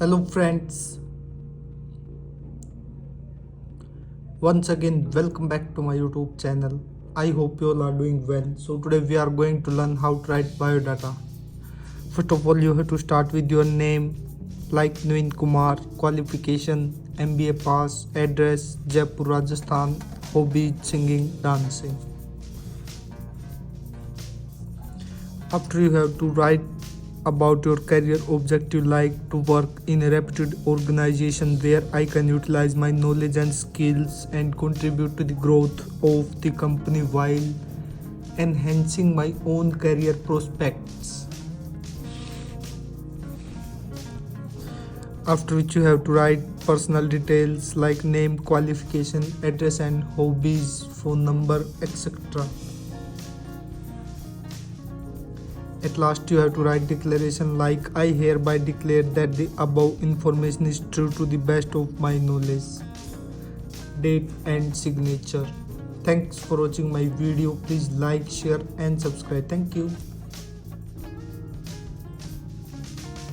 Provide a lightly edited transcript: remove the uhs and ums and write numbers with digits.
Hello friends, once again welcome back to my YouTube channel. I hope you all are doing well. So today we are going to learn how to write biodata. First of all, you have to start with your name like Naveen Kumar, qualification, MBA pass, address, Jaipur, Rajasthan, hobby, singing, dancing. After you have to write about your career objective like to work in a reputed organization where I can utilize my knowledge and skills and contribute to the growth of the company while enhancing my own career prospects. After which you have to write personal details like name, qualification, address and hobbies, phone number, etc. At last you have to write declaration like I hereby declare that the above information is true to the best of my knowledge. Date and signature. Thanks for watching my video. Please like, share and subscribe. Thank you.